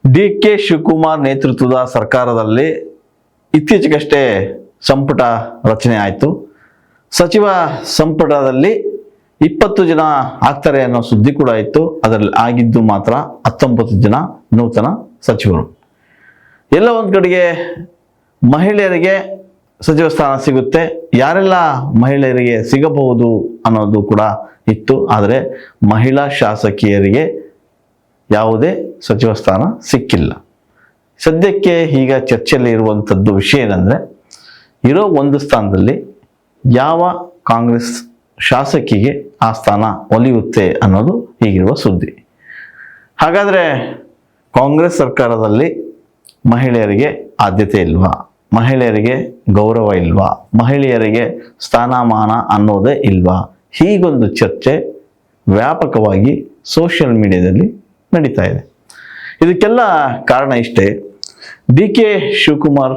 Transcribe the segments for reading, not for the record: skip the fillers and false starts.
ಡಿ.ಕೆ. ಶಿವಕುಮಾರ್ ನೇತೃತ್ವದ ಸರ್ಕಾರದಲ್ಲಿ ಇತ್ತೀಚೆಗಷ್ಟೇ ಸಂಪುಟ ರಚನೆ ಆಯಿತು. ಸಚಿವ ಸಂಪುಟದಲ್ಲಿ 20 ಜನ ಆಗ್ತಾರೆ ಅನ್ನೋ ಸುದ್ದಿ ಕೂಡ ಇತ್ತು. ಅದರಲ್ಲಿ ಆಗಿದ್ದು ಮಾತ್ರ 19 ಜನ ನೂತನ ಸಚಿವರು. ಎಲ್ಲ ಒಂದು ಕಡೆಗೆ ಮಹಿಳೆಯರಿಗೆ ಸಚಿವ ಸ್ಥಾನ ಸಿಗುತ್ತೆ, ಯಾರೆಲ್ಲ ಮಹಿಳೆಯರಿಗೆ ಸಿಗಬಹುದು ಅನ್ನೋದು ಕೂಡ ಇತ್ತು. ಆದರೆ ಮಹಿಳಾ ಶಾಸಕಿಯರಿಗೆ ಯಾವುದೇ ಸಚಿವ ಸ್ಥಾನ ಸಿಕ್ಕಿಲ್ಲ. ಸದ್ಯಕ್ಕೆ ಈಗ ಚರ್ಚೆಯಲ್ಲಿ ಇರುವಂಥದ್ದು ವಿಷಯ ಏನಂದರೆ, ಇರೋ ಒಂದು ಸ್ಥಾನದಲ್ಲಿ ಯಾವ ಕಾಂಗ್ರೆಸ್ ಶಾಸಕಿಗೆ ಆ ಸ್ಥಾನ ಒಲಿಯುತ್ತೆ ಅನ್ನೋದು ಹೀಗಿರುವ ಸುದ್ದಿ. ಹಾಗಾದರೆ ಕಾಂಗ್ರೆಸ್ ಸರ್ಕಾರದಲ್ಲಿ ಮಹಿಳೆಯರಿಗೆ ಆದ್ಯತೆ ಇಲ್ವಾ, ಮಹಿಳೆಯರಿಗೆ ಗೌರವ ಇಲ್ವಾ, ಮಹಿಳೆಯರಿಗೆ ಸ್ಥಾನಮಾನ ಅನ್ನೋದೇ ಇಲ್ವಾ? ಹೀಗೊಂದು ಚರ್ಚೆ ವ್ಯಾಪಕವಾಗಿ ಸೋಷಿಯಲ್ ಮೀಡಿಯಾದಲ್ಲಿ ನಡೀತಾ ಇದೆ. ಇದಕ್ಕೆಲ್ಲ ಕಾರಣ ಇಷ್ಟೇ, ಡಿ.ಕೆ. ಶಿವಕುಮಾರ್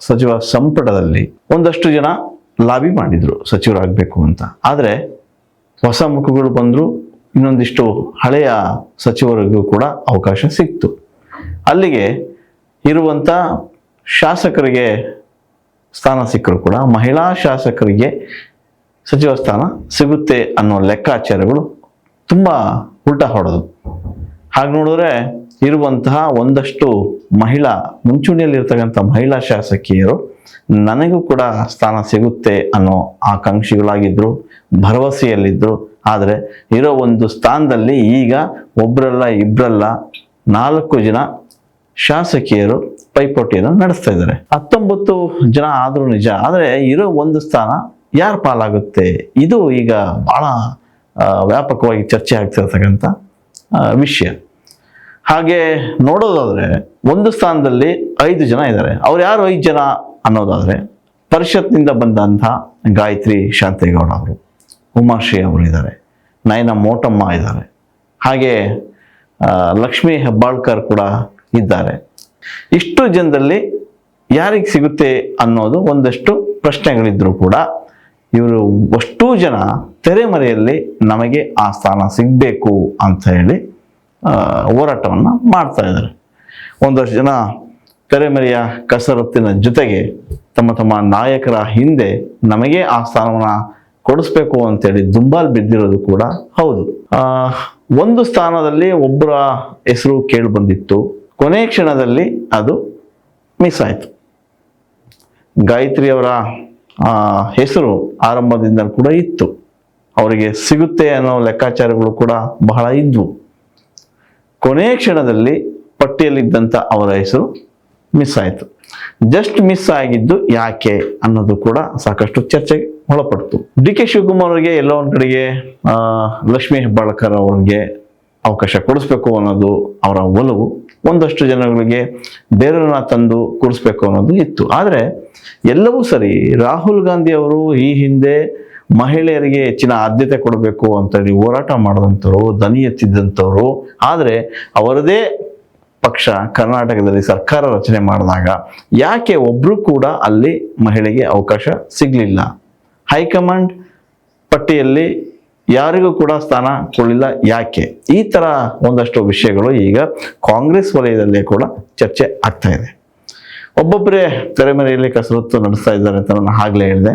ಸಚಿವ ಸಂಪುಟದಲ್ಲಿ ಒಂದಷ್ಟು ಜನ ಲಾಬಿ ಮಾಡಿದರು ಸಚಿವರಾಗಬೇಕು ಅಂತ. ಆದರೆ ಹೊಸ ಮುಖಗಳು ಬಂದರು, ಇನ್ನೊಂದಿಷ್ಟು ಹಳೆಯ ಸಚಿವರಿಗೂ ಕೂಡ ಅವಕಾಶ ಸಿಕ್ತು. ಅಲ್ಲಿಗೆ ಇರುವಂಥ ಶಾಸಕರಿಗೆ ಸ್ಥಾನ ಸಿಕ್ಕರೂ ಕೂಡ ಮಹಿಳಾ ಶಾಸಕರಿಗೆ ಸಚಿವ ಸ್ಥಾನ ಸಿಗುತ್ತೆ ಅನ್ನೋ ಲೆಕ್ಕಾಚಾರಗಳು ತುಂಬ ಉಲ್ಟಾ ಹೊಡೆದು. ಹಾಗೆ ನೋಡಿದ್ರೆ ಇರುವಂತಹ ಒಂದಷ್ಟು ಮುಂಚೂಣಿಯಲ್ಲಿರ್ತಕ್ಕಂಥ ಮಹಿಳಾ ಶಾಸಕಿಯರು ನನಗೂ ಕೂಡ ಸ್ಥಾನ ಸಿಗುತ್ತೆ ಅನ್ನೋ ಆಕಾಂಕ್ಷಿಗಳಾಗಿದ್ದರು, ಭರವಸೆಯಲ್ಲಿದ್ದರು. ಆದರೆ ಇರೋ ಒಂದು ಸ್ಥಾನದಲ್ಲಿ ಈಗ ಒಬ್ಬರಲ್ಲ ಇಬ್ಬರಲ್ಲ 4 ಜನ ಶಾಸಕಿಯರು ಪೈಪೋಟಿಯನ್ನು ನಡೆಸ್ತಾ ಇದ್ದಾರೆ. 19 ಜನ ಆದರೂ ನಿಜ, ಆದರೆ ಇರೋ ಒಂದು ಸ್ಥಾನ ಯಾರ ಪಾಲಾಗುತ್ತೆ? ಇದು ಈಗ ಬಹಳ ವ್ಯಾಪಕವಾಗಿ ಚರ್ಚೆ ಆಗ್ತಿರ್ತಕ್ಕಂಥ ವಿಷಯ. ಹಾಗೆ ನೋಡೋದಾದರೆ ಒಂದು ಸ್ಥಾನದಲ್ಲಿ 5 ಜನ ಇದ್ದಾರೆ. ಅವ್ರು ಯಾರು 5 ಜನ ಅನ್ನೋದಾದರೆ, ಪರಿಷತ್ನಿಂದ ಬಂದಂಥ ಗಾಯತ್ರಿ ಶಾಂತೇಗೌಡ ಅವರು, ಉಮಾಶ್ರೀ ಅವರು ಇದ್ದಾರೆ, ನಯನ ಮೋಟಮ್ಮ ಇದ್ದಾರೆ, ಹಾಗೆ ಲಕ್ಷ್ಮೀ ಹೆಬ್ಬಾಳ್ಕರ್ ಕೂಡ ಇದ್ದಾರೆ. ಇಷ್ಟು ಜನದಲ್ಲಿ ಯಾರಿಗೆ ಸಿಗುತ್ತೆ ಅನ್ನೋದು ಒಂದಷ್ಟು ಪ್ರಶ್ನೆಗಳಿದ್ರೂ ಕೂಡ ಇವರು ಅಷ್ಟೂ ಜನ ತೆರೆಮರೆಯಲ್ಲಿ ನಮಗೆ ಆ ಸ್ಥಾನ ಸಿಗಬೇಕು ಅಂತ ಹೇಳಿ ಹೋರಾಟವನ್ನು ಮಾಡ್ತಾ ಇದ್ದಾರೆ. ಒಂದಷ್ಟು ಜನ ತೆರೆಮರೆಯ ಕಸರತ್ತಿನ ಜೊತೆಗೆ ತಮ್ಮ ನಾಯಕರ ಹಿಂದೆ ನಮಗೆ ಆ ಸ್ಥಾನವನ್ನು ಕೊಡಿಸ್ಬೇಕು ಅಂತೇಳಿ ದುಂಬಾಲು ಬಿದ್ದಿರೋದು ಕೂಡ ಹೌದು. ಒಂದು ಸ್ಥಾನದಲ್ಲಿ ಒಬ್ಬರ ಹೆಸರು ಕೇಳಿ ಬಂದಿತ್ತು, ಕೊನೆ ಕ್ಷಣದಲ್ಲಿ ಅದು ಮಿಸ್ ಆಯಿತು. ಗಾಯತ್ರಿಯವರ ಹೆಸರು ಆರಂಭದಿಂದ ಕೂಡ ಇತ್ತು, ಅವರಿಗೆ ಸಿಗುತ್ತೆ ಅನ್ನೋ ಲೆಕ್ಕಾಚಾರಗಳು ಕೂಡ ಬಹಳ ಇದ್ವು. ಕೊನೆ ಕ್ಷಣದಲ್ಲಿ ಪಟ್ಟಿಯಲ್ಲಿದ್ದಂಥ ಅವರ ಹೆಸರು ಮಿಸ್ ಆಯಿತು. ಜಸ್ಟ್ ಮಿಸ್ ಆಗಿದ್ದು ಯಾಕೆ ಅನ್ನೋದು ಕೂಡ ಸಾಕಷ್ಟು ಚರ್ಚೆಗೆ ಒಳಪಡ್ತು. ಡಿ.ಕೆ. ಶಿವಕುಮಾರ್ ಅವರಿಗೆ ಎಲ್ಲೋ ಒಂದು ಕಡೆಗೆ ಲಕ್ಷ್ಮೀ ಹೆಬ್ಬಾಳ್ಕರ್ ಅವರಿಗೆ ಅವಕಾಶ ಕೊಡಿಸ್ಬೇಕು ಅನ್ನೋದು ಅವರ ಒಲವು, ಒಂದಷ್ಟು ಜನಗಳಿಗೆ ಬೇರೆಯವ್ರನ್ನ ತಂದು ಕೂರಿಸ್ಬೇಕು ಅನ್ನೋದು ಇತ್ತು. ಆದರೆ ಎಲ್ಲವೂ ಸರಿ, ರಾಹುಲ್ ಗಾಂಧಿ ಅವರು ಈ ಹಿಂದೆ ಮಹಿಳೆಯರಿಗೆ ಹೆಚ್ಚಿನ ಆದ್ಯತೆ ಕೊಡಬೇಕು ಅಂತೇಳಿ ಹೋರಾಟ ಮಾಡಿದಂಥವ್ರು, ದನಿ ಎತ್ತಿದ್ದಂಥವ್ರು. ಆದರೆ ಅವರದೇ ಪಕ್ಷ ಕರ್ನಾಟಕದಲ್ಲಿ ಸರ್ಕಾರ ರಚನೆ ಮಾಡಿದಾಗ ಯಾಕೆ ಒಬ್ಬರು ಕೂಡ ಅಲ್ಲಿ ಮಹಿಳೆಗೆ ಅವಕಾಶ ಸಿಗಲಿಲ್ಲ? ಹೈಕಮಾಂಡ್ ಪಟ್ಟಿಯಲ್ಲಿ ಯಾರಿಗೂ ಕೂಡ ಸ್ಥಾನ ಕೊಡಲಿಲ್ಲ ಯಾಕೆ? ಈ ಥರ ಒಂದಷ್ಟು ವಿಷಯಗಳು ಈಗ ಕಾಂಗ್ರೆಸ್ ವಲಯದಲ್ಲೇ ಕೂಡ ಚರ್ಚೆ ಆಗ್ತಾ ಇದೆ. ಒಬ್ಬೊಬ್ಬರೇ ತೆರೆಮರೆಯಲ್ಲಿ ಕಸರತ್ತು ನಡೆಸ್ತಾ ಇದ್ದಾರೆ ಅಂತ ನಾನು ಆಗಲೇ ಹೇಳಿದೆ.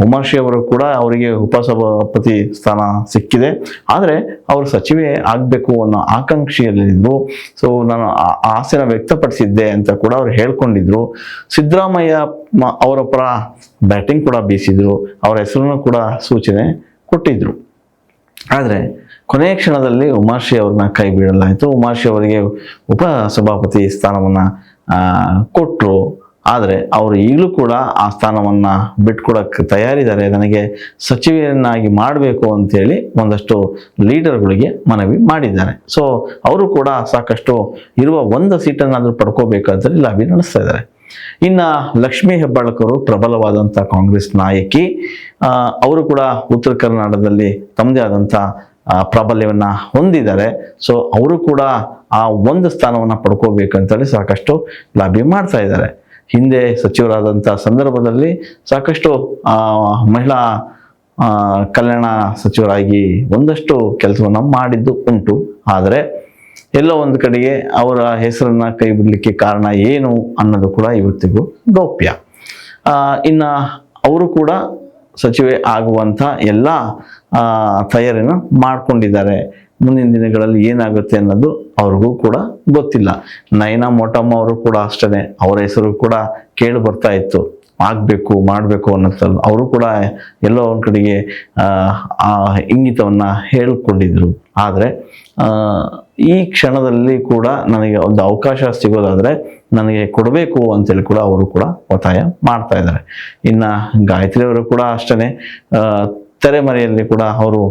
ಉಮಾಶ್ರೀ ಅವರು ಕೂಡ ಅವರಿಗೆ ಉಪಸಭಾಪತಿ ಸ್ಥಾನ ಸಿಕ್ಕಿದೆ, ಆದರೆ ಅವರು ಸಚಿವೆ ಆಗಬೇಕು ಅನ್ನೋ ಆಕಾಂಕ್ಷೆಯಲ್ಲಿದ್ದರು. ಸೊ ನಾನು ಆಸೆನ ವ್ಯಕ್ತಪಡಿಸಿದ್ದೆ ಅಂತ ಕೂಡ ಅವ್ರು ಹೇಳ್ಕೊಂಡಿದ್ರು. ಸಿದ್ದರಾಮಯ್ಯ ಅವರ ಪರ ಬ್ಯಾಟಿಂಗ್ ಕೂಡ ಬೀಸಿದ್ರು, ಅವರ ಹೆಸರನ್ನು ಕೂಡ ಸೂಚನೆ ಕೊಟ್ಟಿದ್ರು. ಆದರೆ ಕೊನೆಯ ಕ್ಷಣದಲ್ಲಿ ಉಮಾಶ್ರೀ ಅವ್ರನ್ನ ಕೈ ಬಿಡಲಾಯಿತು. ಉಮಾಶ್ರೀ ಅವರಿಗೆ ಉಪಸಭಾಪತಿ ಸ್ಥಾನವನ್ನು ಕೊಟ್ಟರು. ಆದರೆ ಅವರು ಈಗಲೂ ಕೂಡ ಆ ಸ್ಥಾನವನ್ನು ಬಿಟ್ಕೊಡಕ್ಕೆ ತಯಾರಿದ್ದಾರೆ, ನನಗೆ ಸಚಿವೆಯನ್ನಾಗಿ ಮಾಡಬೇಕು ಅಂತೇಳಿ ಒಂದಷ್ಟು ಲೀಡರ್ಗಳಿಗೆ ಮನವಿ ಮಾಡಿದ್ದಾರೆ. ಸೊ ಅವರು ಕೂಡ ಸಾಕಷ್ಟು ಇರುವ ಒಂದು ಸೀಟನ್ನಾದರೂ ಪಡ್ಕೋಬೇಕಂತ ಲಾಬಿ ನಡೆಸ್ತಾ ಇದ್ದಾರೆ. ಇನ್ನು ಲಕ್ಷ್ಮೀ ಹೆಬ್ಬಾಳ್ಕರ್ ಪ್ರಬಲವಾದಂಥ ಕಾಂಗ್ರೆಸ್ ನಾಯಕಿ, ಅವರು ಕೂಡ ಉತ್ತರ ಕರ್ನಾಟಕದಲ್ಲಿ ತಮ್ಮದೇ ಆದಂಥ ಪ್ರಾಬಲ್ಯವನ್ನು ಹೊಂದಿದ್ದಾರೆ. ಸೊ ಅವರು ಕೂಡ ಆ ಒಂದು ಸ್ಥಾನವನ್ನು ಪಡ್ಕೋಬೇಕಂತೇಳಿ ಸಾಕಷ್ಟು ಲಾಬಿ ಮಾಡ್ತಾ ಇದ್ದಾರೆ. ಹಿಂದೆ ಸಚಿವರಾದಂಥ ಸಂದರ್ಭದಲ್ಲಿ ಸಾಕಷ್ಟು ಮಹಿಳಾ ಕಲ್ಯಾಣ ಸಚಿವರಾಗಿ ಒಂದಷ್ಟು ಕೆಲಸವನ್ನು ಮಾಡಿದ್ದು ಉಂಟು. ಆದರೆ ಎಲ್ಲೋ ಒಂದು ಕಡೆಗೆ ಅವರ ಹೆಸರನ್ನ ಕೈ ಬಿಡಲಿಕ್ಕೆ ಕಾರಣ ಏನು ಅನ್ನೋದು ಕೂಡ ಇವತ್ತಿಗೂ ಗೌಪ್ಯ. ಇನ್ನು ಅವರು ಕೂಡ ಸಚಿವೆ ಆಗುವಂಥ ಎಲ್ಲ ತಯಾರಿನ ಮಾಡ್ಕೊಂಡಿದ್ದಾರೆ. ಮುಂದಿನ ದಿನಗಳಲ್ಲಿ ಏನಾಗುತ್ತೆ ಅನ್ನೋದು ಅವ್ರಿಗೂ ಕೂಡ ಗೊತ್ತಿಲ್ಲ. ನಯನಾ ಮೋಟಮ್ಮ ಅವರು ಕೂಡ ಅಷ್ಟೇ, ಅವರ ಹೆಸರು ಕೂಡ ಕೇಳಿ ಬರ್ತಾ ಇತ್ತು, ಆಗಬೇಕು ಮಾಡಬೇಕು ಅನ್ನೋದು. ಅವರು ಕೂಡ ಎಲ್ಲೋ ಒಂದು ಕಡೆಗೆ ಆ ಇಂಗಿತವನ್ನು ಹೇಳಿಕೊಂಡಿದ್ರು. ಆದರೆ ಈ ಕ್ಷಣದಲ್ಲಿ ಕೂಡ ನನಗೆ ಒಂದು ಅವಕಾಶ ಸಿಗೋದಾದರೆ ನನಗೆ ಕೊಡಬೇಕು ಅಂತೇಳಿ ಕೂಡ ಅವರು ಕೂಡ ಒತ್ತಾಯ ಮಾಡ್ತಾ ಇದ್ದಾರೆ. ಇನ್ನು ಗಾಯತ್ರಿ ಅವರು ಕೂಡ ಅಷ್ಟೇ, ತೆರೆಮರೆಯಲ್ಲಿ ಕೂಡ ಅವರು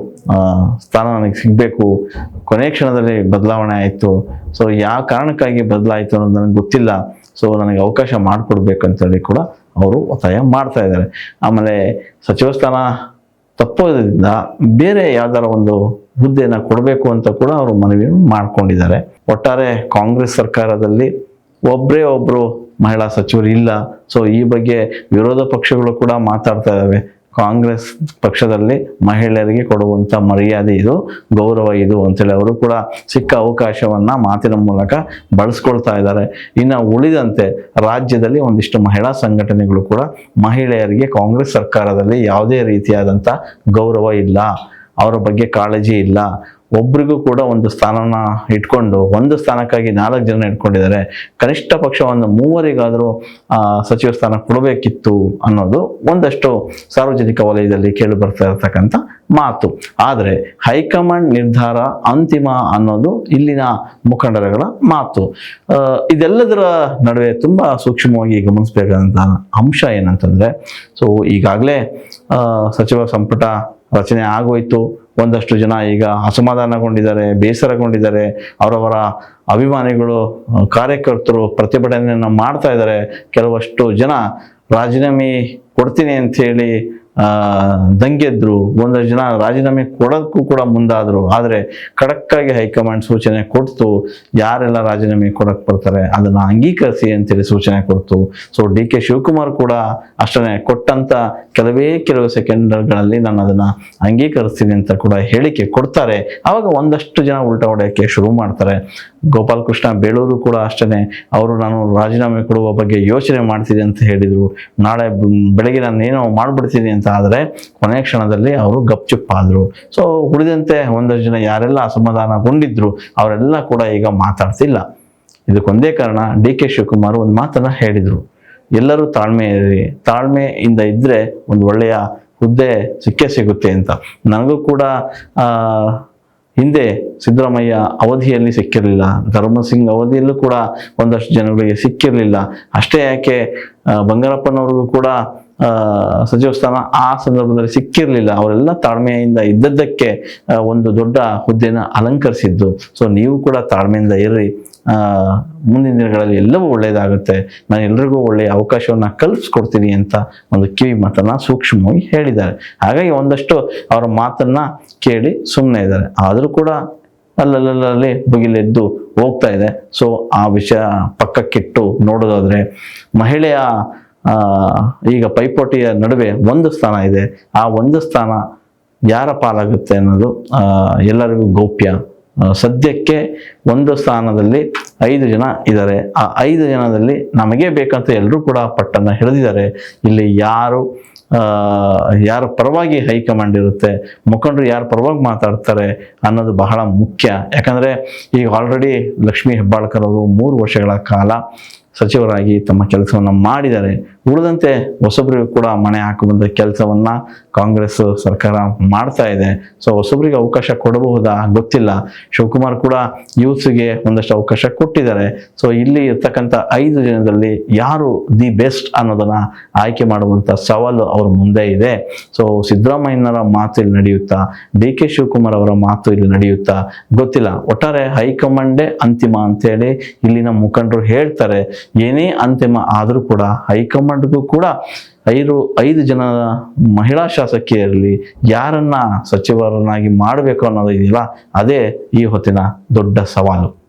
ಸ್ಥಾನ ನನಗೆ ಸಿಗಬೇಕು, ಕೊನೆ ಕ್ಷಣದಲ್ಲಿ ಬದಲಾವಣೆ ಆಯಿತು, ಸೊ ಯಾವ ಕಾರಣಕ್ಕಾಗಿ ಬದಲಾಯಿತು ಅನ್ನೋದು ನನಗೆ ಗೊತ್ತಿಲ್ಲ, ಸೊ ನನಗೆ ಅವಕಾಶ ಮಾಡಿಕೊಡ್ಬೇಕಂತೇಳಿ ಕೂಡ ಅವರು ಒತ್ತಾಯ ಮಾಡ್ತಾ ಇದ್ದಾರೆ. ಆಮೇಲೆ ಸಚಿವ ಸ್ಥಾನ ತಪ್ಪೋದ್ರಿಂದ ಬೇರೆ ಯಾವ್ದಾರ ಒಂದು ಹುದ್ದೆನ ಕೊಡಬೇಕು ಅಂತ ಕೂಡ ಅವರು ಮನವಿ ಮಾಡ್ಕೊಂಡಿದ್ದಾರೆ. ಒಟ್ಟಾರೆ ಕಾಂಗ್ರೆಸ್ ಸರ್ಕಾರದಲ್ಲಿ ಒಬ್ಬರು ಮಹಿಳಾ ಸಚಿವರು ಇಲ್ಲ. ಸೊ ಈ ಬಗ್ಗೆ ವಿರೋಧ ಪಕ್ಷಗಳು ಕೂಡ ಮಾತಾಡ್ತಾ ಇದ್ದಾವೆ. ಕಾಂಗ್ರೆಸ್ ಪಕ್ಷದಲ್ಲಿ ಮಹಿಳೆಯರಿಗೆ ಕೊಡುವಂಥ ಮರ್ಯಾದೆ ಇದು, ಗೌರವ ಇದು ಅಂತೇಳಿ ಅವರು ಕೂಡ ಸಿಕ್ಕ ಅವಕಾಶವನ್ನ ಮಾತಿನ ಮೂಲಕ ಬಳಸ್ಕೊಳ್ತಾ ಇದ್ದಾರೆ. ಇನ್ನು ಉಳಿದಂತೆ ರಾಜ್ಯದಲ್ಲಿ ಒಂದಿಷ್ಟು ಮಹಿಳಾ ಸಂಘಟನೆಗಳು ಕೂಡ ಮಹಿಳೆಯರಿಗೆ ಕಾಂಗ್ರೆಸ್ ಸರ್ಕಾರದಲ್ಲಿ ಯಾವುದೇ ರೀತಿಯಾದಂಥ ಗೌರವ ಇಲ್ಲ, ಅವರ ಬಗ್ಗೆ ಕಾಳಜಿ ಇಲ್ಲ, ಒಬ್ರಿಗೂ ಕೂಡ ಒಂದು ಸ್ಥಾನನ ಇಟ್ಕೊಂಡು ಒಂದು ಸ್ಥಾನಕ್ಕಾಗಿ 4 ಜನ ಇಟ್ಕೊಂಡಿದ್ದಾರೆ, ಕನಿಷ್ಠ ಪಕ್ಷ ಒಂದು 3 ಸಚಿವ ಸ್ಥಾನ ಕೊಡಬೇಕಿತ್ತು ಅನ್ನೋದು ಒಂದಷ್ಟು ಸಾರ್ವಜನಿಕ ವಲಯದಲ್ಲಿ ಕೇಳಿ ಬರ್ತಾ ಇರತಕ್ಕಂಥ ಮಾತು. ಆದರೆ ಹೈಕಮಾಂಡ್ ನಿರ್ಧಾರ ಅಂತಿಮ ಅನ್ನೋದು ಇಲ್ಲಿನ ಮುಖಂಡರುಗಳ ಮಾತು. ಇದೆಲ್ಲದರ ನಡುವೆ ತುಂಬಾ ಸೂಕ್ಷ್ಮವಾಗಿ ಗಮನಿಸಬೇಕಾದಂಥ ಅಂಶ ಏನಂತಂದ್ರೆ, ಸೊ ಈಗಾಗಲೇ ಸಚಿವ ಸಂಪುಟ ರಚನೆ ಆಗೋಯ್ತು. ಒಂದಷ್ಟು ಜನ ಈಗ ಅಸಮಾಧಾನಗೊಂಡಿದ್ದಾರೆ, ಬೇಸರಗೊಂಡಿದ್ದಾರೆ. ಅವರವರ ಅಭಿಮಾನಿಗಳು, ಕಾರ್ಯಕರ್ತರು ಪ್ರತಿಭಟನೆಯನ್ನು ಮಾಡ್ತಾ ಇದ್ದಾರೆ. ಕೆಲವಷ್ಟು ಜನ ರಾಜೀನಾಮೆ ಕೊಡ್ತೀನಿ ಅಂತ ಹೇಳಿ ದಂಗೆದ್ರು. ಒಂದಷ್ಟು ಜನ ರಾಜೀನಾಮೆ ಕೊಡೋದಕ್ಕೂ ಕೂಡ ಮುಂದಾದರು. ಆದರೆ ಖಡಕ್ಕಾಗಿ ಹೈಕಮಾಂಡ್ ಸೂಚನೆ ಕೊಡ್ತು, ಯಾರೆಲ್ಲ ರಾಜೀನಾಮೆ ಕೊಡಕ್ಕೆ ಬರ್ತಾರೆ ಅದನ್ನು ಅಂಗೀಕರಿಸಿ ಅಂತೇಳಿ ಸೂಚನೆ ಕೊಡ್ತು. ಸೊ DK ಶಿವಕುಮಾರ್ ಕೂಡ ಅಷ್ಟೇ, ಕೊಟ್ಟಂತ ಕೆಲವು ಸೆಕೆಂಡ್ಗಳಲ್ಲಿ ನಾನು ಅದನ್ನು ಅಂಗೀಕರಿಸ್ತೀನಿ ಅಂತ ಕೂಡ ಹೇಳಿಕೆ ಕೊಡ್ತಾರೆ. ಆವಾಗ ಒಂದಷ್ಟು ಜನ ಉಲ್ಟಾ ಹೊಡೆಯೋಕ್ಕೆ ಶುರು ಮಾಡ್ತಾರೆ. ಗೋಪಾಲಕೃಷ್ಣ ಬೇಳೂರು ಕೂಡ ಅಷ್ಟೇ, ಅವರು ನಾನು ರಾಜೀನಾಮೆ ಕೊಡುವ ಬಗ್ಗೆ ಯೋಚನೆ ಮಾಡ್ತೀನಿ ಅಂತ ಹೇಳಿದರು. ನಾಳೆ ಬೆಳಗ್ಗೆ ನಾನು ಏನೋ ಮಾಡ್ಬಿಡ್ತೀನಿ ಅಂತ. ಆದರೆ ಕೊನೆ ಕ್ಷಣದಲ್ಲಿ ಅವರು ಗಪ್ಚುಪ್ಪಾದ್ರು. ಸೊ ಉಳಿದಂತೆ ಒಂದಷ್ಟು ಜನ ಯಾರೆಲ್ಲ ಅಸಮಾಧಾನಗೊಂಡಿದ್ರು ಅವರೆಲ್ಲ ಕೂಡ ಈಗ ಮಾತಾಡ್ತಿಲ್ಲ. ಇದಕ್ಕೊಂದೇ ಕಾರಣ, DK ಶಿವಕುಮಾರ್ ಒಂದು ಮಾತನ್ನ ಹೇಳಿದ್ರು, ಎಲ್ಲರೂ ತಾಳ್ಮೆಯಿಂದ ಇದ್ರೆ ಒಂದು ಒಳ್ಳೆಯ ಹುದ್ದೆ ಸಿಗುತ್ತೆ ಅಂತ. ನನಗೂ ಕೂಡ ಹಿಂದೆ ಸಿದ್ದರಾಮಯ್ಯ ಅವಧಿಯಲ್ಲಿ ಸಿಕ್ಕಿರಲಿಲ್ಲ, ಧರ್ಮಸಿಂಗ್ ಅವಧಿಯಲ್ಲೂ ಕೂಡ ಒಂದಷ್ಟು ಜನಗಳಿಗೆ ಸಿಕ್ಕಿರಲಿಲ್ಲ. ಅಷ್ಟೇ ಯಾಕೆ, ಬಂಗಾರಪ್ಪನವ್ರಿಗೂ ಕೂಡ ಸಚಿವ ಸ್ಥಾನ ಆ ಸಂದರ್ಭದಲ್ಲಿ ಸಿಕ್ಕಿರಲಿಲ್ಲ. ಅವರೆಲ್ಲ ತಾಳ್ಮೆಯಿಂದ ಇದ್ದದ್ದಕ್ಕೆ ಒಂದು ದೊಡ್ಡ ಹುದ್ದೆನ ಅಲಂಕರಿಸಿದ್ದು. ಸೊ ನೀವು ಕೂಡ ತಾಳ್ಮೆಯಿಂದ ಇರ್ರಿ, ಮುಂದಿನ ದಿನಗಳಲ್ಲಿ ಎಲ್ಲವೂ ಒಳ್ಳೆಯದಾಗುತ್ತೆ, ನಾನು ಎಲ್ರಿಗೂ ಒಳ್ಳೆಯ ಅವಕಾಶವನ್ನು ಕಲ್ಪಿಸ್ಕೊಡ್ತೀನಿ ಅಂತ ಒಂದು ಕಿವಿ ಮಾತನ್ನ ಸೂಕ್ಷ್ಮವಾಗಿ ಹೇಳಿದ್ದಾರೆ. ಹಾಗಾಗಿ ಒಂದಷ್ಟು ಅವರ ಮಾತನ್ನ ಕೇಳಿ ಸುಮ್ಮನೆ ಇದ್ದಾರೆ. ಆದರೂ ಕೂಡ ಅಲ್ಲಲ್ಲಿ ಬುಗಿಲೆದ್ದು ಹೋಗ್ತಾ ಇದೆ. ಸೊ ಆ ವಿಷಯ ಪಕ್ಕಕ್ಕಿಟ್ಟು ನೋಡೋದಾದ್ರೆ, ಮಹಿಳೆಯ ಈಗ ಪೈಪೋಟಿಯ ನಡುವೆ ಒಂದು ಸ್ಥಾನ ಇದೆ. ಆ ಒಂದು ಸ್ಥಾನ ಯಾರ ಪಾಲಾಗುತ್ತೆ ಅನ್ನೋದು ಎಲ್ಲರಿಗೂ ಗೌಪ್ಯ. ಸದ್ಯಕ್ಕೆ ಒಂದು ಸ್ಥಾನದಲ್ಲಿ 5 ಜನ ಇದ್ದಾರೆ. ಆ 5 ಜನದಲ್ಲಿ ನಮಗೆ ಬೇಕಂತ ಎಲ್ಲರೂ ಕೂಡ ಪಟ್ಟನ್ನು ಹಿಡಿದಿದ್ದಾರೆ. ಇಲ್ಲಿ ಯಾರ ಪರವಾಗಿ ಹೈಕಮಾಂಡ್ ಇರುತ್ತೆ, ಮುಖಂಡರು ಯಾರ ಪರವಾಗಿ ಮಾತಾಡ್ತಾರೆ ಅನ್ನೋದು ಬಹಳ ಮುಖ್ಯ. ಯಾಕಂದ್ರೆ ಈಗ ಆಲ್ರೆಡಿ ಲಕ್ಷ್ಮೀ ಹೆಬ್ಬಾಳ್ಕರ್ ಅವರು 3 ವರ್ಷಗಳ ಕಾಲ ಸಚಿವರಾಗಿ ತಮ್ಮ ಕೆಲಸವನ್ನು ಮಾಡಿದ್ದಾರೆ. ಉಳಿದಂತೆ ಹೊಸಬರಿಗೂ ಕೂಡ ಮಣೆ ಹಾಕುವಂಥ ಕೆಲಸವನ್ನ ಕಾಂಗ್ರೆಸ್ ಸರ್ಕಾರ ಮಾಡ್ತಾ ಇದೆ. ಸೊ ಹೊಸಬರಿಗೆ ಅವಕಾಶ ಕೊಡಬಹುದಾ ಗೊತ್ತಿಲ್ಲ. ಶಿವಕುಮಾರ್ ಕೂಡ ಯೂತ್ಸ್ಗೆ ಒಂದಷ್ಟು ಅವಕಾಶ ಕೊಟ್ಟಿದ್ದಾರೆ. ಸೊ ಇಲ್ಲಿ ಇರ್ತಕ್ಕಂಥ 5 ಜನದಲ್ಲಿ ಯಾರು ದಿ ಬೆಸ್ಟ್ ಅನ್ನೋದನ್ನ ಆಯ್ಕೆ ಮಾಡುವಂಥ ಸವಾಲು ಅವ್ರ ಮುಂದೆ ಇದೆ. ಸೊ ಸಿದ್ದರಾಮಯ್ಯನವರ ಮಾತು ಇಲ್ಲಿ ನಡೆಯುತ್ತಾ, DK ಶಿವಕುಮಾರ್ ಅವರ ಮಾತು ಇಲ್ಲಿ ನಡೆಯುತ್ತಾ ಗೊತ್ತಿಲ್ಲ. ಒಟ್ಟಾರೆ ಹೈಕಮಾಂಡೇ ಅಂತಿಮ ಅಂತೇಳಿ ಇಲ್ಲಿನ ಮುಖಂಡರು ಹೇಳ್ತಾರೆ. ಏನೇ ಅಂತಿಮ ಆದರೂ ಕೂಡ ಹೈಕಮಾಂಡ್ಗೂ ಕೂಡ 5 ಜನ ಮಹಿಳಾ ಶಾಸಕಿಯರಲ್ಲಿ ಯಾರನ್ನ ಸಚಿವರನ್ನಾಗಿ ಮಾಡಬೇಕು ಅನ್ನೋದು ಇದೆಯಲ್ಲ, ಅದೇ ಈ ಹೊತ್ತಿನ ದೊಡ್ಡ ಸವಾಲು.